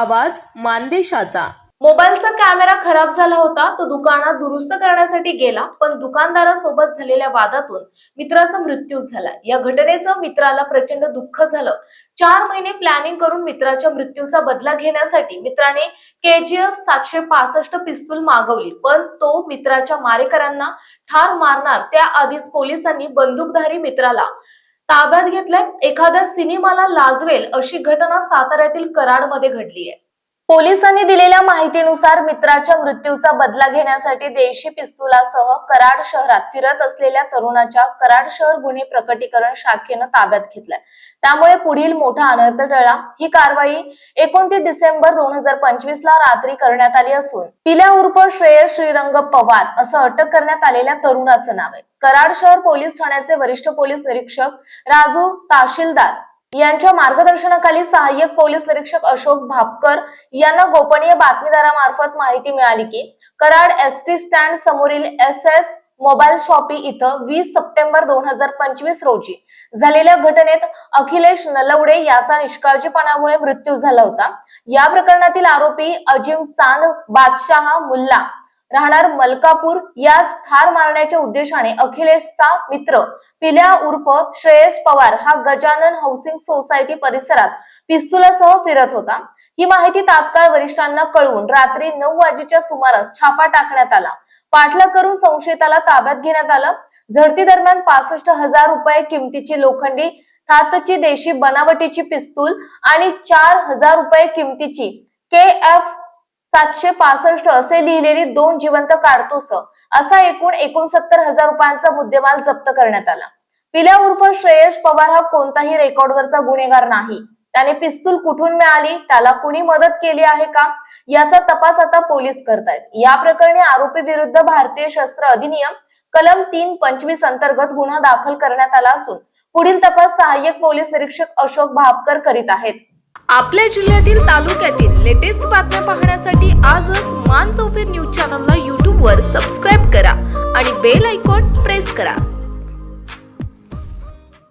आवाज मानदेशाचा। मोबाईलचा कॅमेरा खराब झाला होता, तो दुकानात दुरुस्त करण्यासाठी गेला, पण दुकानदारासोबत झालेल्या वादातून मित्राचा मृत्यू झाला। या घटनेचं मित्राला प्रचंड दुःख झालं। 4 महिने प्लॅनिंग करून मित्राच्या मृत्यूचा बदला घेण्यासाठी मित्राने KGF 765 पिस्तूल मागवली, पण तो मित्राच्या मारेकऱ्यांना ठार मारणार त्याआधीच पोलिसांनी बंदूकधारी मित्राला ताब्यात घेतलंय। एखाद्या सिनेमाला लाजवेल अशी घटना साताऱ्यातील कराडमध्ये घडली आहे। पोलिसांनी दिलेल्या माहितीनुसार मित्राच्या मृत्यूचा बदला घेण्यासाठी देशी पिस्तुलासह कराड शहरात फिरत असलेल्या तरुणाच्या कराड शहर गुन्हे प्रकटीकरण शाखेनं ताब्यात घेतलाय। त्यामुळे पुढील मोठा अनर्थ टळला। ही कारवाई 29 डिसेंबर 2025 ला रात्री करण्यात आली असून पिल्या उर्फ श्रेयस श्रीरंग पवार असं अटक करण्यात आलेल्या तरुणाचं नाव आहे। कराड शहर पोलीस ठाण्याचे वरिष्ठ पोलीस निरीक्षक राजू तहसीलदार यांच्या मार्गदर्शनाखाली सहाय्यक पोलीस निरीक्षक अशोक भापकर यांना गोपनीय बातमीदारामार्फत माहिती मिळाली की कराड ST स्टँड समोरील SS मोबाईल शॉपी इथं 20 सप्टेंबर 2025 रोजी झालेल्या घटनेत अखिलेश नलवडे याचा निष्काळजीपणामुळे मृत्यू झाला होता। या प्रकरणातील आरोपी अजिम चांद बादशाह मुल्ला राहणार मलकापूर यास ठार मारण्याच्या उद्देशाने अखिलेशचा मित्र पिल्या उर्फ श्रेयस पवार हा गजानन हाऊसिंग सोसायटी परिसरात पिस्तुलासह फिरत होता। ही माहिती तात्काळ वरिष्ठांना कळवून रात्री 9 वाजेच्या सुमारास छापा टाकण्यात आला। पाठलाग करून संशयिताला ताब्यात घेण्यात आलं। झडती दरम्यान 65,000 रुपये किमतीची लोखंडी धातूची देशी बनावटीची पिस्तूल आणि 4,000 रुपये किमतीची KF 765 असे लिहिलेली 2 जिवंत काडतूस असा एकूण 69,000 रुपयांचा मुद्देमाल जप्त करण्यात आला। पिल्या उर्फ श्रेयस पवार हा कोणताही रेकॉर्डवरचा गुन्हेगार नाही। त्याने पिस्तूल कुठून मिळाली, त्याला कुणी मदत केली आहे का याचा तपास आता पोलीस करतायत। या प्रकरणी आरोपी विरुद्ध भारतीय शस्त्र अधिनियम कलम 325 अंतर्गत गुन्हा दाखल करण्यात आला असून पुढील तपास सहाय्यक पोलीस निरीक्षक अशोक भापकर करीत आहेत। आपल्या जिल्ह्यातील तालुक्यातील लेटेस्ट बातम्या पाहण्यासाठी आजच मान चौफेर न्यूज चॅनलला YouTube वर सबस्क्राईब करा आणि बेल आयकॉन प्रेस करा।